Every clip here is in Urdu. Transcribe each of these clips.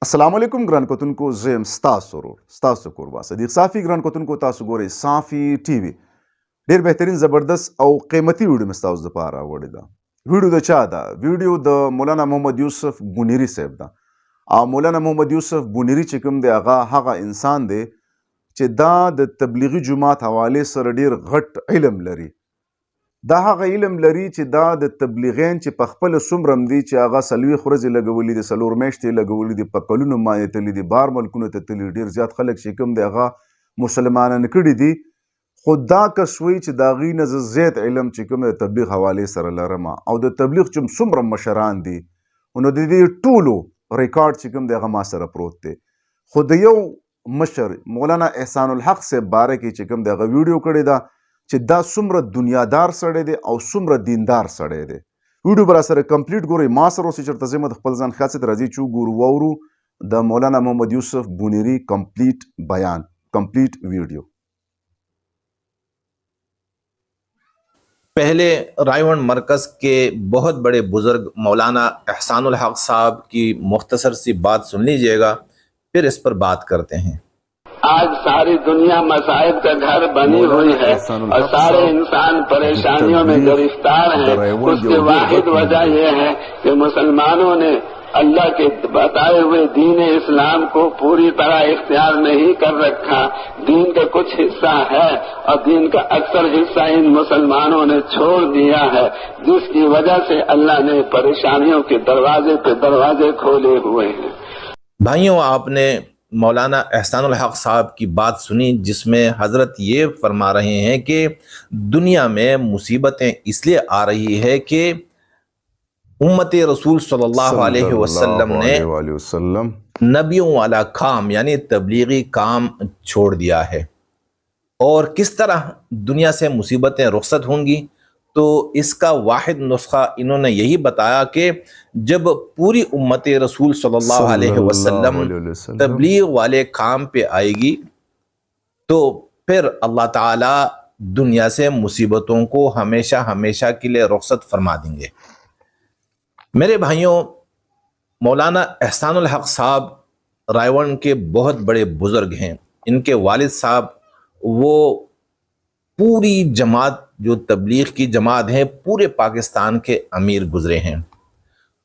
السلام علیکم ګران کتونکو زه یم ستاسو ورور ستاسو کوربه صدیق صافي. ګران کتونکو تاسو ګورئ صافي ټي وي. ډېر بهترین زبردست او قیمتي ویډیو مې ستاسو دپاره راوړې ده. ویډیو د چا ده؟ ویډیو د مولانا محمد یوسف بونیري صاحب ده. او مولانا محمد یوسف بونیري چې کوم دی هغه انسان دی چې دا د تبلیغي جماعت حوالې سره ډېر غټ علم لري. دا هغه علم لري چې دا د تبلیغین چې په خپله څومره هم دي چې هغه څلوېښت ورځې لګولي دي، څلور میاشتې لګولي دي، په کلونو باندې تللي دي، بار ملکونو ته تللي. ډېر زیات خلک چې کوم دی هغه مسلمانان کړي دي. خو دا کس وایي چې د هغوی نه زه زیات علم چې کوم د تبلیغ حوالې سره لرم، او د تبلیغ چې څومره مشران دي نو د دې ټولو ریکارډ چې کوم دی هغه ما سره پروت دی. خو د یو مشر مولانا احسان الحق صاحب باره کې چې کوم دی هغه ویډیو کړې ده چې دا څومره دنیادار سړی دی او څومره دیندار سړی دی. ویډیو به راسره کمپلیټ ګورئ. ما سره اوسئ چېرته ځئ د خپل ځان خیال سره راځئ چې وګورو واورو د مولانا محمد یوسف بونیري کمپلیٹ بیان، کمپلیٹ ویڈیو. پہلے رائے مرکز کے بہت بڑے بزرگ مولانا احسان الحق صاحب کی مختصر سی بات سن لیجئے گا، پھر اس پر بات کرتے ہیں. آج ساری دنیا مصائب کا گھر بنی ہوئی ہے اور سارے انسان پریشانیوں میں گرفتار ہیں. اس کی واحد وجہ یہ ہے کہ مسلمانوں نے اللہ کے بتائے ہوئے دین اسلام کو پوری طرح اختیار نہیں کر رکھا. دین کا کچھ حصہ ہے اور دین کا اکثر حصہ ان مسلمانوں نے چھوڑ دیا ہے، جس کی وجہ سے اللہ نے پریشانیوں کے دروازے پہ دروازے کھولے ہوئے ہیں. بھائیوں، آپ نے مولانا احسان الحق صاحب کی بات سنی، جس میں حضرت یہ فرما رہے ہیں کہ دنیا میں مصیبتیں اس لیے آ رہی ہے کہ امت رسول صلی اللہ علیہ وسلم نے نبیوں والا کام یعنی تبلیغی کام چھوڑ دیا ہے. اور کس طرح دنیا سے مصیبتیں رخصت ہوں گی، تو اس کا واحد نسخہ انہوں نے یہی بتایا کہ جب پوری امت رسول صلی اللہ علیہ وسلم تبلیغ والے کام پہ آئے گی تو پھر اللہ تعالی دنیا سے مصیبتوں کو ہمیشہ ہمیشہ کے لیے رخصت فرما دیں گے. میرے بھائیوں، مولانا احسان الحق صاحب رائے کے بہت بڑے بزرگ ہیں. ان کے والد صاحب وہ پوری جماعت جو تبلیغ کی جماعت ہے پورے پاکستان کے امیر گزرے ہیں.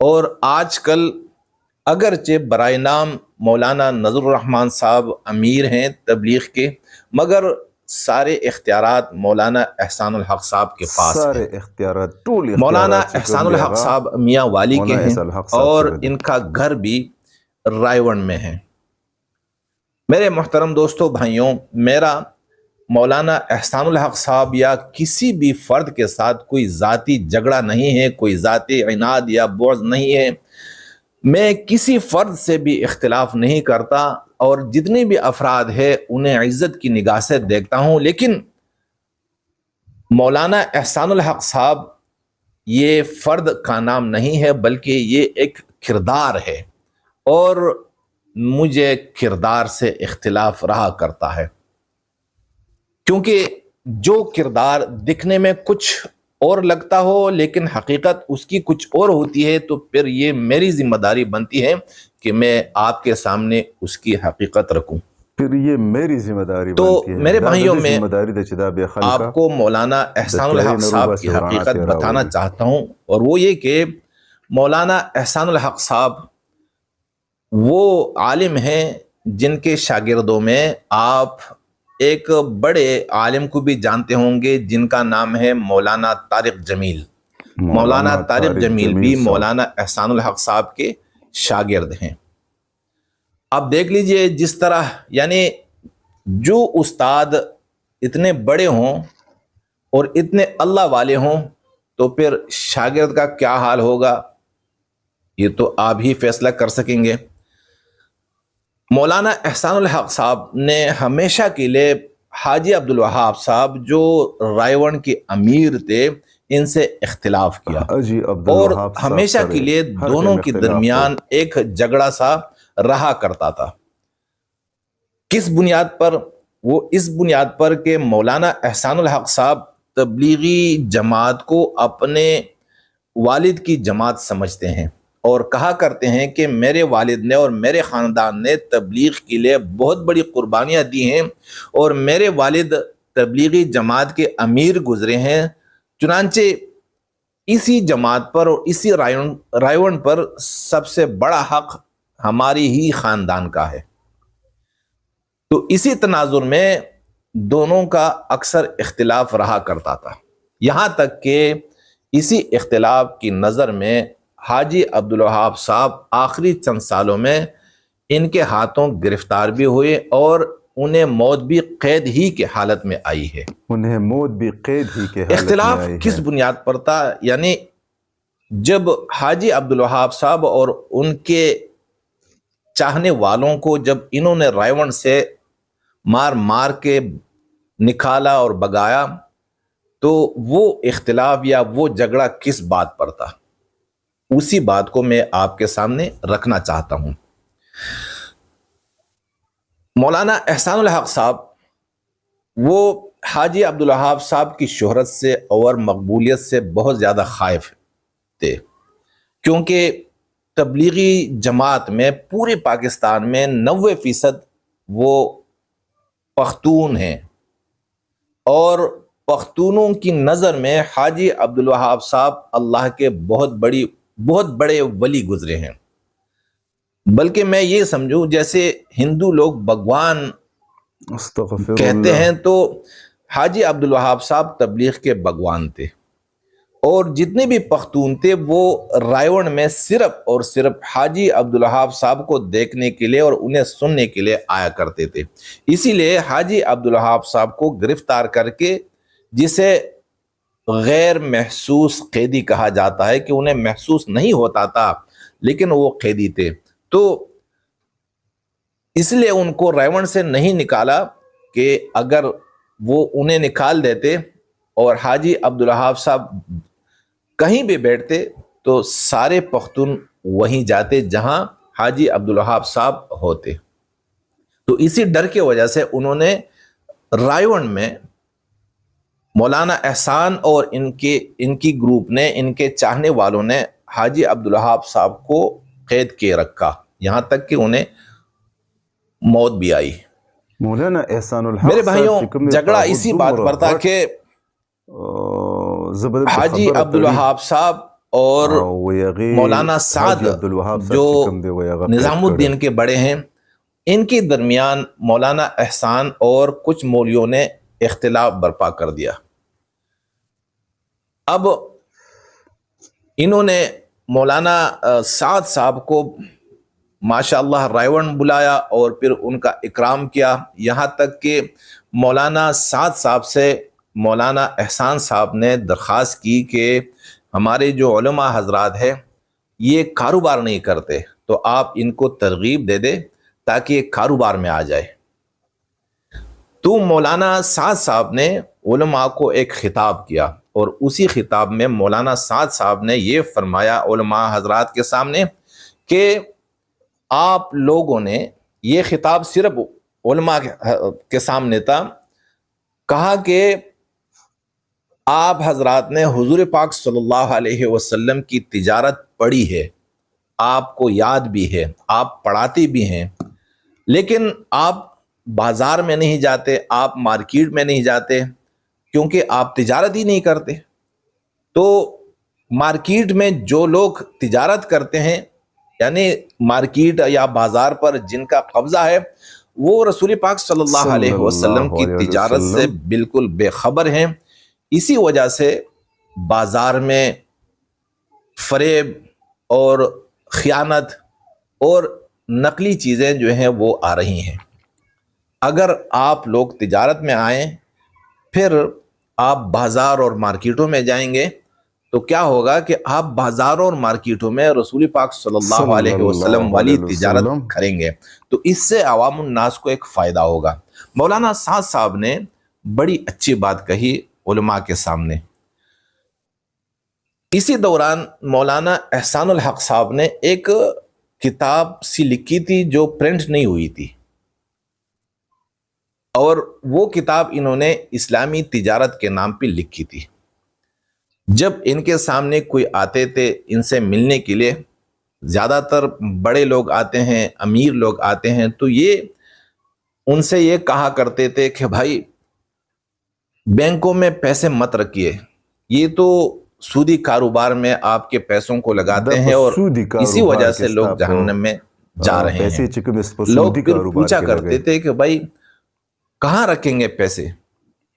اور آج کل اگرچہ برائے نام مولانا نظر الرحمان صاحب امیر ہیں تبلیغ کے، مگر سارے اختیارات مولانا احسان الحق صاحب کے پاس ہیں. مولانا احسان الحق صاحب میاں والی کے ہیں اور ان کا گھر بھی رائے میں ہے. میرے محترم دوستو بھائیوں، میرا مولانا احسان الحق صاحب یا کسی بھی فرد کے ساتھ کوئی ذاتی جھگڑا نہیں ہے، کوئی ذاتی عناد یا بغض نہیں ہے. میں کسی فرد سے بھی اختلاف نہیں کرتا اور جتنے بھی افراد ہیں انہیں عزت کی نگاہ سے دیکھتا ہوں. لیکن مولانا احسان الحق صاحب یہ فرد کا نام نہیں ہے، بلکہ یہ ایک کردار ہے، اور مجھے کردار سے اختلاف رہا کرتا ہے. کیونکہ جو کردار دکھنے میں کچھ اور لگتا ہو لیکن حقیقت اس کی کچھ اور ہوتی ہے، تو پھر یہ میری ذمہ داری بنتی ہے کہ میں آپ کے سامنے اس کی حقیقت رکھوں. پھر یہ میری ذمہ داری تو بنتی ہے. میرے بھائیوں، میں آپ کو مولانا احسان الحق صاحب کی حقیقت بتانا چاہتا ہوں، اور وہ یہ کہ مولانا احسان الحق صاحب وہ عالم ہیں جن کے شاگردوں میں آپ ایک بڑے عالم کو بھی جانتے ہوں گے جن کا نام ہے مولانا طارق جمیل. مولانا طارق جمیل بھی مولانا احسان الحق صاحب کے شاگرد ہیں. آپ دیکھ لیجئے جس طرح یعنی جو استاد اتنے بڑے ہوں اور اتنے اللہ والے ہوں تو پھر شاگرد کا کیا حال ہوگا، یہ تو آپ ہی فیصلہ کر سکیں گے. مولانا احسان الحق صاحب نے ہمیشہ کے لیے حاجی عبدالوہاب صاحب جو رائے کے امیر تھے ان سے اختلاف کیا، اور ہمیشہ کے لیے دونوں کے درمیان ایک جھگڑا سا رہا کرتا تھا. کس بنیاد پر؟ وہ اس بنیاد پر کہ مولانا احسان الحق صاحب تبلیغی جماعت کو اپنے والد کی جماعت سمجھتے ہیں اور کہا کرتے ہیں کہ میرے والد نے اور میرے خاندان نے تبلیغ کے لیے بہت بڑی قربانیاں دی ہیں اور میرے والد تبلیغی جماعت کے امیر گزرے ہیں، چنانچہ اسی جماعت پر اور اسی رائیونڈ پر سب سے بڑا حق ہماری ہی خاندان کا ہے۔ تو اسی تناظر میں دونوں کا اکثر اختلاف رہا کرتا تھا، یہاں تک کہ اسی اختلاف کی نظر میں حاجی عبدالوہاب صاحب آخری چند سالوں میں ان کے ہاتھوں گرفتار بھی ہوئے اور انہیں موت بھی قید ہی کے حالت میں آئی ہے۔ انہیں موت بھی قید ہی کے حالت میں اختلاف آئی ہے۔ کس بنیاد پر تھا؟ یعنی جب حاجی عبدالوہاب صاحب اور ان کے چاہنے والوں کو جب انہوں نے رائیونڈ سے مار مار کے نکالا اور بگایا، تو وہ اختلاف یا وہ جھگڑا کس بات پر تھا، اسی بات کو میں آپ کے سامنے رکھنا چاہتا ہوں۔ مولانا احسان الحق صاحب وہ حاجی عبدالوہاب صاحب کی شہرت سے اور مقبولیت سے بہت زیادہ خائف تھے، کیونکہ تبلیغی جماعت میں پورے پاکستان میں 90% وہ پختون ہیں، اور پختونوں کی نظر میں حاجی عبدالوہاب صاحب اللہ کے بہت بڑے ولی گزرے ہیں۔ بلکہ میں یہ سمجھوں جیسے ہندو لوگ بھگوان استغفر کہتے اللہ۔ ہیں، تو حاجی عبدالوہاب صاحب تبلیغ کے بھگوان تھے، اور جتنے بھی پختون تھے وہ رائیونڈ میں صرف اور صرف حاجی عبدالوہاب صاحب کو دیکھنے کے لیے اور انہیں سننے کے لیے آیا کرتے تھے۔ اسی لیے حاجی عبدالوہاب صاحب کو گرفتار کر کے، جسے غیر محسوس قیدی کہا جاتا ہے کہ انہیں محسوس نہیں ہوتا تھا لیکن وہ قیدی تھے، تو اس لیے ان کو رائیونڈ سے نہیں نکالا کہ اگر وہ انہیں نکال دیتے اور حاجی عبدالوہاب صاحب کہیں بھی بیٹھتے تو سارے پختون وہیں جاتے جہاں حاجی عبدالوہاب صاحب ہوتے۔ تو اسی ڈر کی وجہ سے انہوں نے رائیونڈ میں مولانا احسان اور ان کی گروپ نے، ان کے چاہنے والوں نے حاجی عبدالوہاب صاحب کو قید کے رکھا، یہاں تک کہ انہیں موت بھی آئی۔ مولانا احسان الحق میرے بھائیوں، صاحب کی جھگڑا اسی بات پر تھا کہ حاجی عبدالوہاب صاحب اور مولانا سعد جو نظام الدین کے بڑے ہیں، ان کے درمیان مولانا احسان اور کچھ مولویوں نے اختلاف برپا کر دیا۔ اب انہوں نے مولانا سعد صاحب کو ماشاءاللہ رائیونڈ بلایا اور پھر ان کا اکرام کیا، یہاں تک کہ مولانا سعد صاحب سے مولانا احسان صاحب نے درخواست کی کہ ہمارے جو علماء حضرات ہیں یہ کاروبار نہیں کرتے، تو آپ ان کو ترغیب دے دیں تاکہ یہ کاروبار میں آ جائے۔ تو مولانا سعد صاحب نے علماء کو ایک خطاب کیا، اور اسی خطاب میں مولانا سعد صاحب نے یہ فرمایا علماء حضرات کے سامنے کہ آپ لوگوں نے، یہ خطاب صرف علماء کے سامنے تھا، کہا کہ آپ حضرات نے حضور پاک صلی اللہ علیہ وسلم کی تجارت پڑھی ہے، آپ کو یاد بھی ہے، آپ پڑھاتے بھی ہیں، لیکن آپ بازار میں نہیں جاتے، آپ مارکیٹ میں نہیں جاتے، کیونکہ آپ تجارت ہی نہیں کرتے۔ تو مارکیٹ میں جو لوگ تجارت کرتے ہیں، یعنی مارکیٹ یا بازار پر جن کا قبضہ ہے، وہ رسول پاک صلی اللہ علیہ وسلم کی تجارت سے بالکل بے خبر ہیں۔ اسی وجہ سے بازار میں فریب اور خیانت اور نقلی چیزیں جو ہیں وہ آ رہی ہیں۔ اگر آپ لوگ تجارت میں آئیں، پھر آپ بازار اور مارکیٹوں میں جائیں گے، تو کیا ہوگا کہ آپ بازاروں اور مارکیٹوں میں رسول پاک صلی اللہ علیہ وسلم والی تجارت کریں گے، تو اس سے عوام الناس کو ایک فائدہ ہوگا۔ مولانا سعد صاحب نے بڑی اچھی بات کہی علماء کے سامنے۔ اسی دوران مولانا احسان الحق صاحب نے ایک کتاب سی لکھی تھی جو پرنٹ نہیں ہوئی تھی، اور وہ کتاب انہوں نے اسلامی تجارت کے نام پہ لکھی تھی۔ جب ان کے سامنے کوئی آتے تھے ان سے ملنے کے لیے، زیادہ تر بڑے لوگ آتے ہیں، امیر لوگ آتے ہیں، تو یہ ان سے یہ کہا کرتے تھے کہ بھائی بینکوں میں پیسے مت رکھیے، یہ تو سودی کاروبار میں آپ کے پیسوں کو لگاتے ہیں اور اسی وجہ سے لوگ جہنم میں جا رہے ہیں۔ لوگ پھر پوچھا کرتے تھے کہ بھائی کہاں رکھیں گے پیسے؟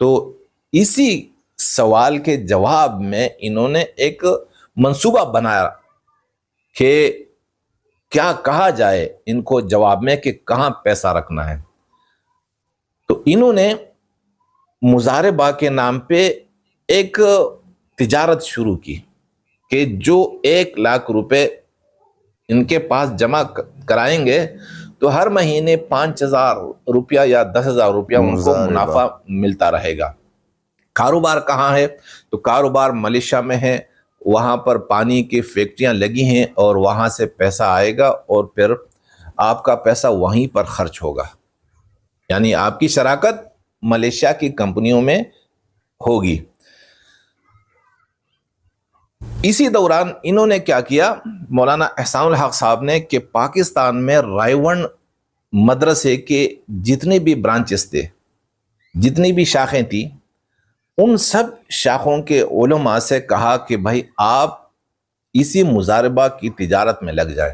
تو اسی سوال کے جواب میں انہوں نے ایک منصوبہ بنایا کہ کیا کہا جائے ان کو جواب میں کہ کہاں پیسہ رکھنا ہے۔ تو انہوں نے مضاربہ کے نام پہ ایک تجارت شروع کی کہ جو 1,00,000 روپے ان کے پاس جمع کرائیں گے تو ہر مہینے 5,000 روپیہ یا 10,000 روپیہ ان کو منافع ملتا رہے گا۔ کاروبار کہاں ہے؟ تو کاروبار ملیشیا میں ہے، وہاں پر پانی کی فیکٹریاں لگی ہیں اور وہاں سے پیسہ آئے گا اور پھر آپ کا پیسہ وہیں پر خرچ ہوگا، یعنی آپ کی شراکت ملیشیا کی کمپنیوں میں ہوگی۔ اسی دوران انہوں نے کیا کیا، مولانا احسان الحق صاحب نے، کہ پاکستان میں رائیونڈ مدرسے کے جتنے بھی برانچز تھے، جتنی بھی شاخیں تھیں، ان سب شاخوں کے علماء سے کہا کہ بھائی آپ اسی مضاربہ کی تجارت میں لگ جائیں۔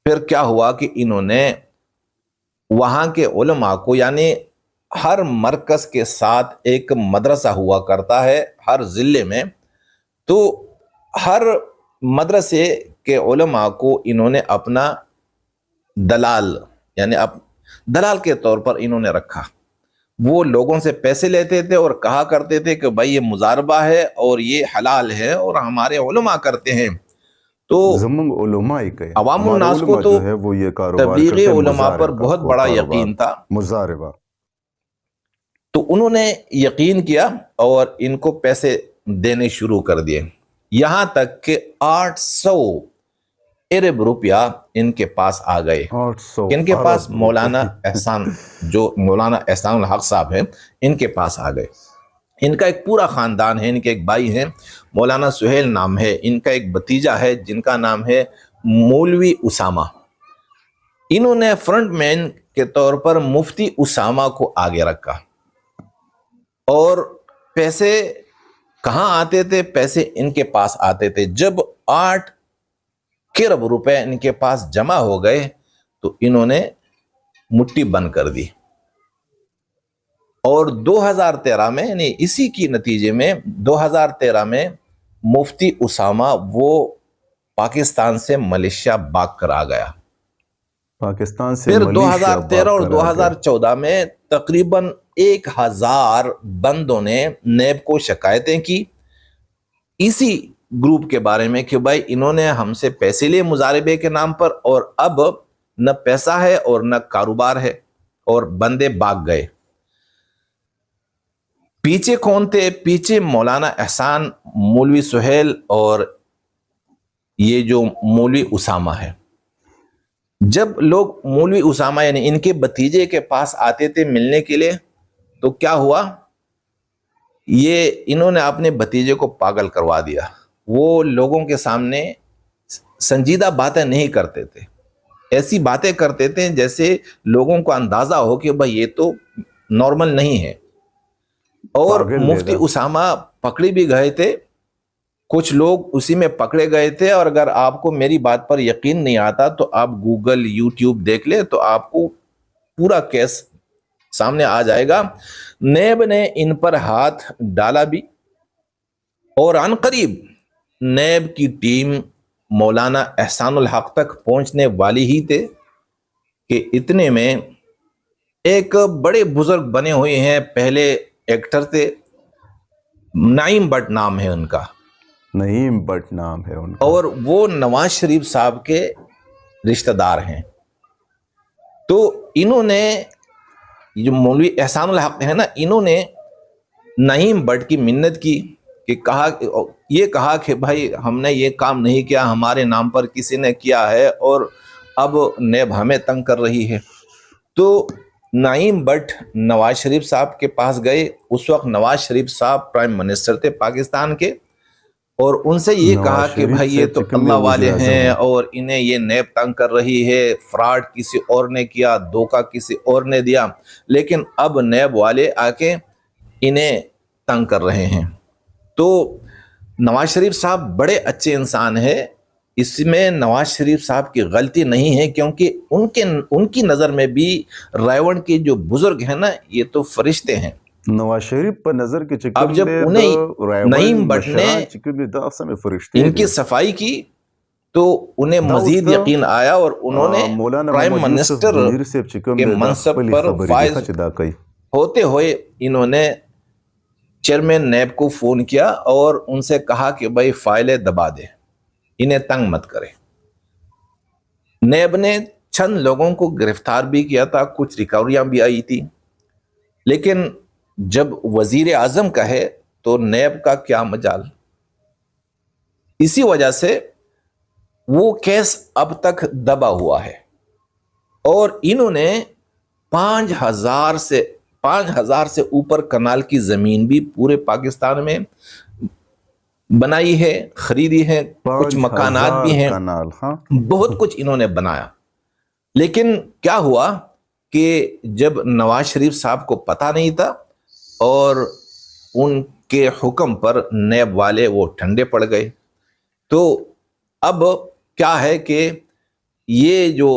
پھر کیا ہوا کہ انہوں نے وہاں کے علماء کو، یعنی ہر مرکز کے ساتھ ایک مدرسہ ہوا کرتا ہے ہر ضلع میں، تو ہر مدرسے کے علماء کو انہوں نے اپنا دلال، یعنی دلال کے طور پر انہوں نے رکھا۔ وہ لوگوں سے پیسے لیتے تھے اور کہا کرتے تھے کہ بھائی یہ مضاربہ ہے اور یہ حلال ہے اور ہمارے علماء کرتے ہیں۔ تو عوام الناس کو تو تبلیغی علماء پر بہت بڑا یقین تھا، مضاربہ، تو انہوں نے یقین کیا اور ان کو پیسے دینے شروع کر دیے، یہاں تک کہ 800 ارب روپیہ ان کے پاس آ گئے۔ ان کے پاس مولانا احسان الحق صاحب ہیں، ان کے پاس آ گئے۔ ان کا ایک پورا خاندان ہے، ان کے ایک بھائی ہیں مولانا سہیل نام ہے، ان کا ایک بھتیجا ہے جن کا نام ہے مولوی اسامہ۔ انہوں نے فرنٹ مین کے طور پر مفتی اسامہ کو آگے رکھا۔ اور پیسے کہاں آتے تھے؟ پیسے ان کے پاس آتے تھے۔ جب 8 ارب روپے ان کے پاس جمع ہو گئے تو انہوں نے مٹھی بند کر دی، اور 2013 میں، یعنی اسی کی نتیجے میں 2013 میں مفتی اسامہ وہ پاکستان سے ملیشیا بھاگ کر آ گیا۔ پاکستان سے پھر 2013 اور 2014 میں تقریباً 1000 بندوں نے نیب کو شکایتیں کی اسی گروپ کے بارے میں کہ بھائی انہوں نے ہم سے پیسے لیے مضاربے کے نام پر، اور اب نہ پیسہ ہے اور نہ کاروبار ہے، اور بندے بھاگ گئے۔ پیچھے کون تھے؟ پیچھے مولانا احسان، مولوی سہیل اور یہ جو مولوی اسامہ ہے۔ جب لوگ مولوی اسامہ یعنی ان کے بھتیجے کے پاس آتے تھے ملنے کے لیے تو کیا ہوا، یہ انہوں نے اپنے بھتیجے کو پاگل کروا دیا۔ وہ لوگوں کے سامنے سنجیدہ باتیں نہیں کرتے تھے، ایسی باتیں کرتے تھے جیسے لوگوں کو اندازہ ہو کہ بھائی یہ تو نارمل نہیں ہے۔ اور مفتی اسامہ پکڑے بھی گئے تھے، کچھ لوگ اسی میں پکڑے گئے تھے، اور اگر آپ کو میری بات پر یقین نہیں آتا تو آپ گوگل یوٹیوب دیکھ لیں تو آپ کو پورا کیس سامنے آ جائے گا۔ نیب نے ان پر ہاتھ ڈالا بھی، اور عن قریب نیب کی ٹیم مولانا احسان الحق تک پہنچنے والی ہی تھے کہ اتنے میں ایک بڑے بزرگ بنے ہوئے ہیں، پہلے ایکٹر تھے، نعیم بٹ نام ہے ان کا، نعیم بٹ نام ہے ان کا، اور وہ نواز شریف صاحب کے رشتہ دار ہیں۔ تو انہوں نے، جو مولوی احسان الحق ہے نا، انہوں نے نعیم بٹ کی منت کی کہ یہ کہا کہ بھائی ہم نے یہ کام نہیں کیا، ہمارے نام پر کسی نے کیا ہے اور اب نیب ہمیں تنگ کر رہی ہے۔ تو نعیم بٹ نواز شریف صاحب کے پاس گئے، اس وقت نواز شریف صاحب پرائم منسٹر تھے پاکستان کے، اور ان سے یہ نواز کہا کہ شریف بھائی یہ سے تو چکم اللہ دے والے وزیر ہیں اعظم اور انہیں یہ نیب تنگ کر رہی ہے، فراڈ کسی اور نے کیا، دھوکہ کسی اور نے دیا، لیکن اب نیب والے آ کے انہیں تنگ کر رہے ہیں۔ تو نواز شریف صاحب بڑے اچھے انسان ہیں، اس میں نواز شریف صاحب کی غلطی نہیں ہے، کیونکہ ان کی نظر میں بھی رائیونڈ کے جو بزرگ ہیں نا یہ تو فرشتے ہیں۔ نواز شریف پر نظر کے چکم اب جب دے انہیں نعیم بٹ نے چکم دے دا سمے فرشتے ان کی صفائی کی تو انہیں مزید یقین آیا اور انہوں نے مولانا پرائم محمد یوسف منسٹر منیر صاحب چکم کے دے دا منصب خپلی پر خبری فائز دیکھا چی دا کئی ہوتے ہوئے انہوں نے چیئرمین نیب کو فون کیا اور ان سے کہا کہ بھائی فائلیں دبا دے، انہیں تنگ مت کرے۔ نیب نے چند لوگوں کو گرفتار بھی کیا تھا، کچھ ریکوریاں بھی آئی تھی، لیکن جب وزیر اعظم کا ہے تو نیب کا کیا مجال۔ اسی وجہ سے وہ کیس اب تک دبا ہوا ہے، اور انہوں نے 5,000 سے اوپر کنال کی زمین بھی پورے پاکستان میں بنائی ہے، خریدی ہے، کچھ مکانات بھی ہیں، کنال بہت کچھ انہوں نے بنایا۔ لیکن کیا ہوا کہ جب نواز شریف صاحب کو پتہ نہیں تھا اور ان کے حکم پر نیب والے وہ ٹھنڈے پڑ گئے، تو اب کیا ہے کہ یہ جو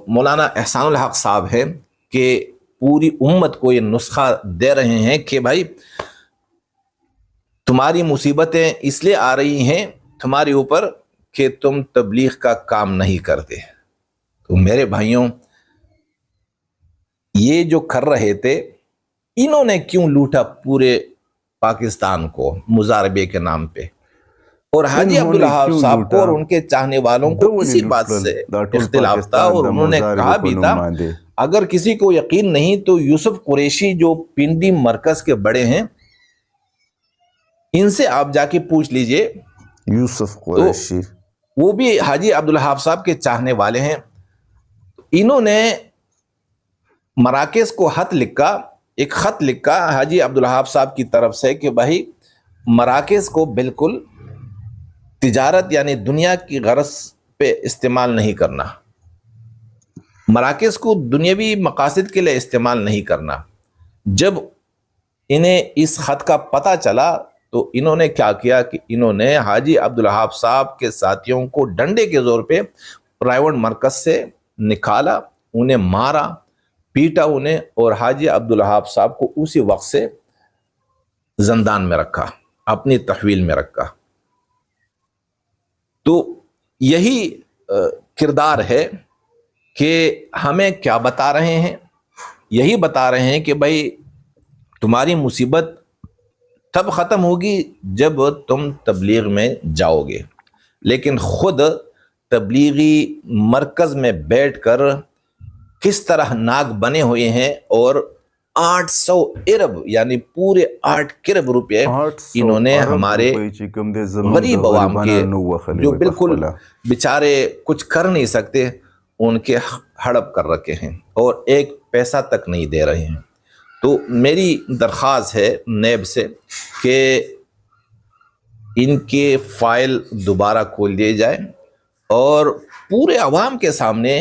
مولانا احسان الحق صاحب ہیں کہ پوری امت کو یہ نسخہ دے رہے ہیں کہ بھائی تمہاری مصیبتیں اس لیے آ رہی ہیں تمہارے اوپر کہ تم تبلیغ کا کام نہیں کرتے۔ تو میرے بھائیوں، یہ جو کر رہے تھے انہوں نے کیوں لوٹا پورے پاکستان کو مزاربے کے نام پہ، اور حاجی عبدالوہاب صاحب کو اور ان کے چاہنے والوں کو اسی بات سے اختلاف تھا، اور انہوں نے کہا بھی تھا اگر کسی کو یقین نہیں تو یوسف قریشی جو پنڈی مرکز کے بڑے ہیں ان سے آپ جا کے پوچھ لیجئے، یوسف قریشی وہ بھی حاجی عبدالوہاب صاحب کے چاہنے والے ہیں۔ انہوں نے مراکز کو ایک خط لکھا حاجی عبدالوہاب صاحب کی طرف سے کہ بھائی مراکز کو بالکل تجارت یعنی دنیا کی غرض پہ استعمال نہیں کرنا، مراکز کو دنیاوی مقاصد کے لیے استعمال نہیں کرنا۔ جب انہیں اس خط کا پتہ چلا تو انہوں نے کیا کیا کہ انہوں نے حاجی عبدالوہاب صاحب کے ساتھیوں کو ڈنڈے کے زور پہ پرائیویٹ مرکز سے نکالا، انہیں مارا پیٹا انہیں، اور حاجی عبدالوہاب صاحب کو اسی وقت سے زندان میں رکھا، اپنی تحویل میں رکھا۔ تو یہی کردار ہے کہ ہمیں کیا بتا رہے ہیں، یہی بتا رہے ہیں کہ بھائی تمہاری مصیبت تب ختم ہوگی جب تم تبلیغ میں جاؤ گے، لیکن خود تبلیغی مرکز میں بیٹھ کر کس طرح ناک بنے ہوئے ہیں، اور 800 ارب یعنی پورے 8 کرب روپے انہوں نے ہمارے غریب عوام کے جو بالکل بیچارے کچھ کر نہیں سکتے ان کے ہڑپ کر رکھے ہیں، اور ایک پیسہ تک نہیں دے رہے ہیں۔ تو میری درخواست ہے نیب سے کہ ان کے فائل دوبارہ کھول دیے جائے اور پورے عوام کے سامنے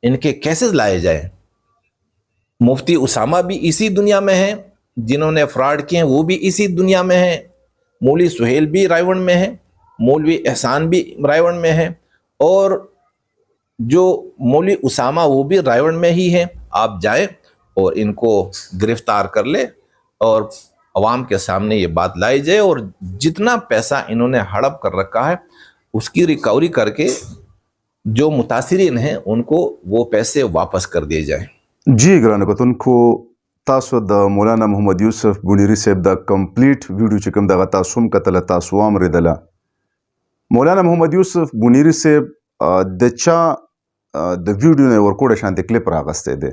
ان کے کیسز لائے جائیں۔ مفتی اسامہ بھی اسی دنیا میں ہیں، جنہوں نے فراڈ کیے ہیں وہ بھی اسی دنیا میں ہیں، مولوی سہیل بھی رائیونڈ میں ہے، مولوی احسان بھی رائیونڈ میں ہے، اور جو مولوی اسامہ وہ بھی رائیونڈ میں ہی ہیں۔ آپ جائیں اور ان کو گرفتار کر لے اور عوام کے سامنے یہ بات لائی جائے، اور جتنا پیسہ انہوں نے ہڑپ کر رکھا ہے اس کی ریکوری کر کے جو متاثرین ہیں ان کو وہ پیسے واپس کر دیے جائیں۔ جی گرانو کتونکو، تاسو د مولانا محمد یوسف بنیری صاحب دا کمپلیٹ ویڈیو چې کوم دغه تاسو هم کتله، تاسو هم اورېدله. مولانا محمد یوسف بنیری صاحب د چا د ویډیو نه ورکوړه شانتې کلیپ راغستی دی،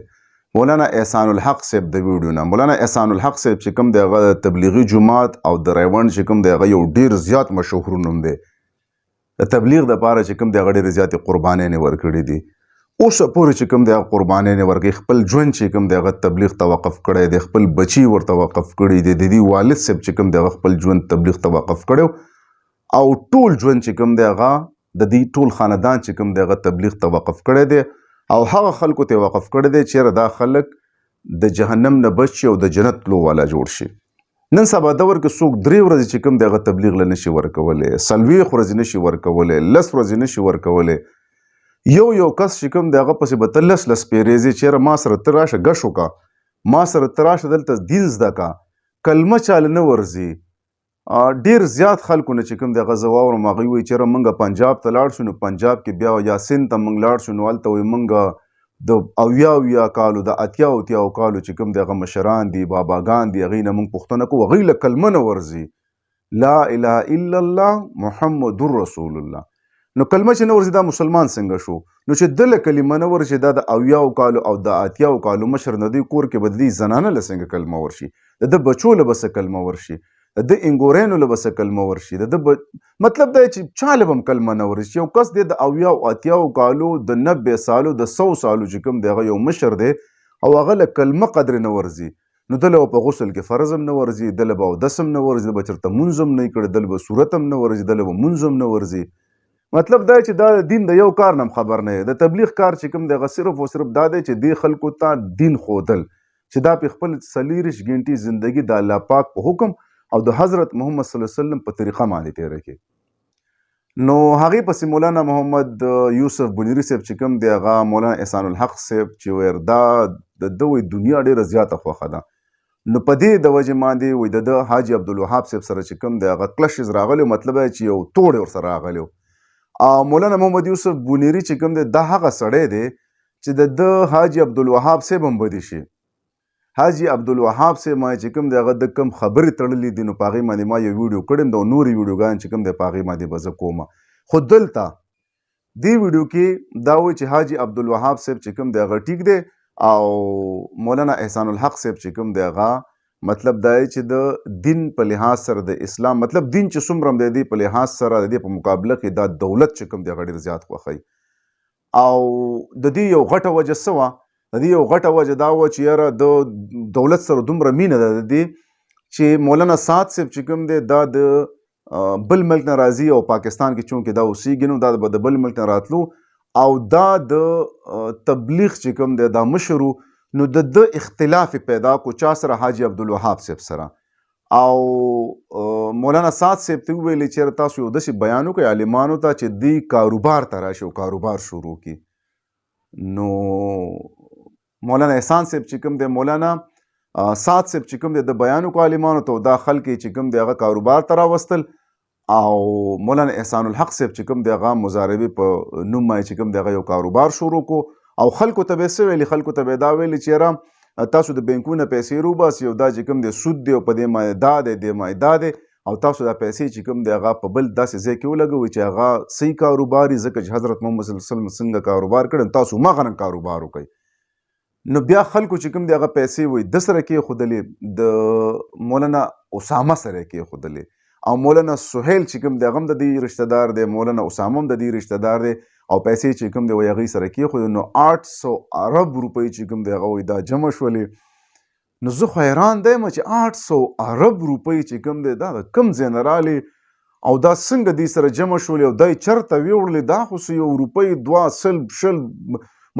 مولانا احسان الحق صاحب د ویډیو نه. مولانا احسان الحق صاحب چې کوم دی هغه تبلیغي جماعت او د رایونډ چې کوم دی هغه یو ډېر زیات مشهور نوم دی. د تبلیغ دپاره چې کوم دی هغه ډېرې زیاتې قربانۍ یې ورکړي دي. اوسه پورې چې کوم دی هغه قربانۍ یې ورکړي، خپل ژوند چې کوم دی هغه تبلیغ ته وقف کړی دی، خپل بچي ورته وقف کړي دي، د دې والد صاحب چې کوم دی هغه خپل ژوند تبلیغ ته وقف کړی، او ټول ژوند چې کوم دی هغه د دې ټول خاندان چې کوم دی هغه تبلیغ ته وقف کړی دی او هغه خلکو ته وقف کړی دی چیرې دا خلک د جهنم نه بچ شي او د جنت تلو والا جوړ شي. نن سبا دور کې څوک 3 ورځې چې کوم دی هغه تبلیغ له نشي ورکولی، 40 ورځې نشي ورکولی، 10 ورځې نشي ورکولی. یو کس چې کوم دی هغه پسې به ته 10 پیرې چیرې ما سره ته راشه ګش وکړه، ما سره ته راشه دلته دین زده کړه، کلمه چاله نه ورځي. ډیر زیات خلکو نه چې کوم دی هغه زه واورم هغوی وایي چیرې موږ پنجاب ته لاړ شو نو پنجاب کې بیا یا سند ته موږ لاړ شو نو هلته وایي موږ د 80 کالو د 80 کالو چې کوم دی هغه مشران دي باباګان دي هغوی نه موږ پوښتنه کوو، هغوی له کلمه نه ورځي لا اله الا الله محمد رسول الله. نو کلمه چې نه ورځي دا مسلمان څنګه شو؟ نو چې ده له کلمه نه ورشي دا د 80 کالو او د 80 کالو مشر نه دوی کور کې به د دې زنانه له څنګه کلمه ورشي، د ده بچو له به څه کلمه ورشي، د ده انګورینو له به څه کلمه ورشي، د ده مطلب دا چې چا له به هم کلمه نه ورشي. یو کس دی د 80 کالو د 90 سالو د 100 سالو چې کوم دی هغه یو مشر دی او هغه له کلمه قدر نه ورځي، نو ده له په غسل کې فرض هم نه ورځي، ده له به اودس هم نه ورځي، ده به چېرته مونځ هم نه یې کړی، ده له به صورت هم نه ورځي، ده له به مونځ هم نه ورځي. مطلب دا چې دا دین د یو کار نه هم خبر نه دی. د تبلیغ کار چې کوم دی هغه صرف او صرف دا دی چې دې خلکو ته دین ښودل چې دا پې خپل 40 ګنټې زندګي د الله پاک په حکم او د حضرت محمد صلی الله علیه وسلم په طریقه باندې تېره کړي. نو هغې پسې مولانا محمد یوسف بنیري صاحب چې کوم دی هغه مولانا احسان الحق صاحب چې ویل دا د ده وایي دنیا ډېره زیاته خوښه ده. نو په دې د وجې باندې وایي د حاجي عبدالوهاب صاحب سره چې کوم دی هغه کلشز راغلی، مطلب چې یو توړ ورسره راغلی. مولانا محمد یوسف بنیري چې کوم دی دا هغه سړی دی چې د ده حاجي عبدالوهاب صاحب هم بدي شي. حاجي عبدالوهاب صاحب ما چې کوم دی هغه د کوم خبرې تړلې دي نو په هغې باندې ما یو ویډیو کړی د نورې ویډیوګانې چې کوم دی په هغې باندې به زه کوم. خو دلته دې ویډیو کې دا وایي چې حاجي عبدالوهاب صاحب چې کوم دی هغه ټیک دی او مولانا احسان الحق صاحب چې کوم دی هغه مطلب دا چې د دین په لحاظ سره د اسلام مطلب دین چې څومره هم د دې په لحاظ سره د دې په مقابله کې دا دولت چې کوم دی هغه ډېر زیات خوښوي. او د دې یو غټه وجه څه وه؟ د دې یو غټه وجه دا وه چې یاره د دولت سره دومره مینه ده د دې چې مولانا سعد صاحب چې کوم دی دا د بل ملک نه راځي او پاکستان کې چونکې دا اوسېږي نو دا به د بل ملک نه راتلو او دا د تبلیغ چې کوم دی دا مشر نو د اختلاف پیدا کو چا سره حاجي عبدالوهاب صاحب سره. او مولانا سعد صاحب ته وویلې چېرې تاسو یو داسې بیان وکړئ عالمانو ته چې دوی کاروبار ته راشي او کاروبار شروع کړي. نو مولانا احسان صاحب چې کوم دی مولانا سعد صاحب چې کوم دی د بیان وکړو عالمانو ته دا خلک چې کوم دی هغه کاروبار ته راوستل او مولانا احسان الحق صاحب چې کوم دی هغه مضاربې په نوم باندې چې کوم دی هغه یو کاروبار شروع کو او خلکو ته به څه ویلي؟ خلکو ته به دا ویلي چې یاره تاسو د بینکونه پیسې روباسئ او دا چې کوم دی سود دی او په دې باندې دا دی دې باندې دا دی او تاسو دا پیسې چې کوم دی هغه په بل داسې ځای کې ولګوئ چې هغه صحیح کاروبار وي ځکه چې حضرت محمد صلی الله علیه وسلم څنګه کاروبار کړی تاسو هماغه رنګ کاروبار وکئ. نو بیا خلکو چې کوم دی هغه پیسې وایي د سره کېښودلې د مولانا اسامه سره کېښودلې او مولانا سهیل چې کوم دی هغه هم د دې رشته دار دی، مولانا اسامه هم د دې رشته دار دی او پیسې چې کوم دی وایي هغوی سره کېښودې. نو 800 ارب روپۍ چې کوم دی هغه وایي دا جمع شولې. نو زه خو حیران دی چې 800 ارب روپۍ چې کوم دی دا د کوم ځای نه رالې او دا څنګه دوی سره جمع شولې او دا یې چېرته ویوړلې؟ دا خو څه 1 روپۍ 2 شل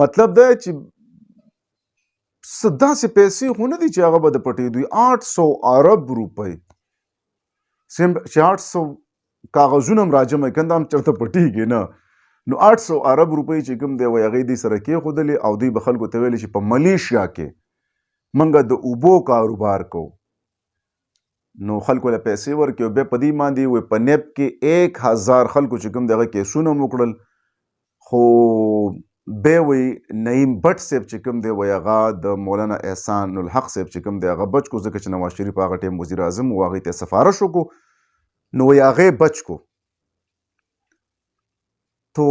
مطلب دا چې څه داسې پیسې خو نه دي چې هغه به د پټېدوي. 800 ارب روپۍ چې 800 کاغذونه هم راجمع کړي دا هم چېرته پټېږي نه. نو 800 ارب روپۍ چې کوم دی وایي هغوی دوی سره کېښودلې او دوی به خلکو ته ویلې چې په ملیشیا کې موږ د اوبو کاروبار کوو. نو خلکو له پیسې ورکړې او بیا په دې باندې وایي په نیب کې 1000 خلکو چې کوم دی هغه کیسونه هم وکړل. خو بیا وایي نعیم بټ صاحب چې کوم دی وایي هغه د مولانا احسان الحق صاحب چې کوم دی هغه بچ کو ځکه چې نواز شریف هغه ټایم وزیر اعظم و هغوی ته سفارش وکړو نو وایي هغې بچ کو. تو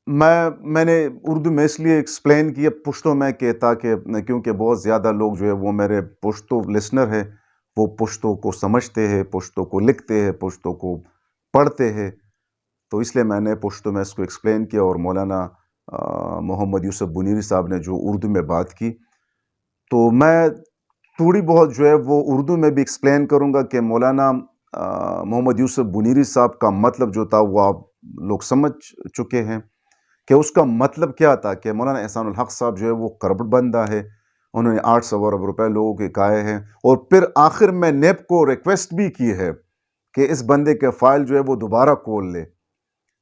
میں نے اردو میں اس لیے ایکسپلین کیا پشتو میں کہ تاکہ کیونکہ بہت زیادہ لوگ جو ہے وہ میرے پشتو لسنر ہے وہ پشتو کو سمجھتے ہیں، پشتو کو لکھتے ہیں، پشتو کو پڑھتے ہیں، تو اس لیے میں نے پشتو میں اس کو ایکسپلین کیا. اور مولانا محمد یوسف بنیری صاحب نے جو اردو میں بات کی تو میں تھوڑی بہت جو ہے وہ اردو میں بھی ایکسپلین کروں گا کہ مولانا محمد یوسف بنیری صاحب کا مطلب جو تھا وہ آپ لوگ سمجھ چکے ہیں کہ اس کا مطلب کیا تھا کہ مولانا احسان الحق صاحب جو ہے وہ کرپٹ بندہ ہے، انہوں نے 800 ارب روپے لوگوں کے کھائے ہیں، اور پھر آخر میں نیب کو ریکویسٹ بھی کی ہے کہ اس بندے کے فائل جو ہے وہ دوبارہ کھول لے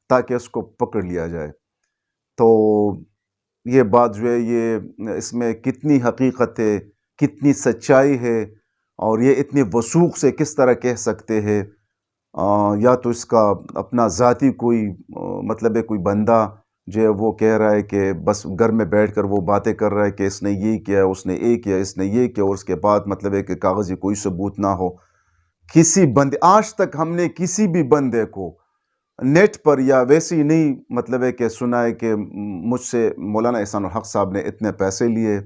تاکہ اس کو پکڑ لیا جائے۔ تو یہ بات جو ہے یہ اس میں کتنی حقیقت ہے، کتنی سچائی ہے، اور یہ اتنی وثوق سے کس طرح کہہ سکتے ہیں؟ یا تو اس کا اپنا ذاتی کوئی مطلب ہے، کوئی بندہ جو ہے وہ کہہ رہا ہے کہ بس گھر میں بیٹھ کر وہ باتیں کر رہا ہے کہ اس نے یہ کیا، اس نے یہ کیا، اس نے یہ کیا، اور اس کے بعد مطلب ہے کہ کاغذی کوئی ثبوت نہ ہو۔ کسی بندے، آج تک ہم نے کسی بھی بندے کو نیٹ پر یا ویسے ہی نہیں مطلب ہے کہ سنا ہے کہ مجھ سے مولانا احسان الحق صاحب نے اتنے پیسے لیے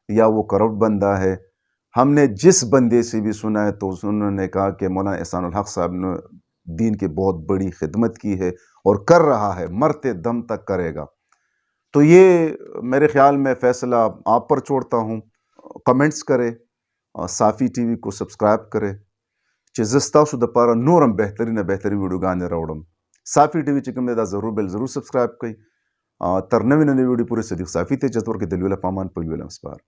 یا وہ کرپٹ بندہ ہے۔ ہم نے جس بندے سے بھی سنا ہے تو انہوں نے کہا کہ مولانا احسان الحق صاحب نے دین کی بہت بڑی خدمت کی ہے اور کر رہا ہے، مرتے دم تک کرے گا۔ تو یہ میرے خیال میں فیصلہ آپ پر چھوڑتا ہوں۔ کمنٹس کرے، صافی ٹی وی کو سبسکرائب کرے چې زه ستاسو دپاره نورم بهترینه ویډیوګانې راوړم. صافي ټي وي چې کوم دی دا ضرور سبسکرایب کړئ. تر نوې ویډیو پورې صدیق صافي ته اجازه ورکړئ. د لوی له پامان په لوی له مسپار.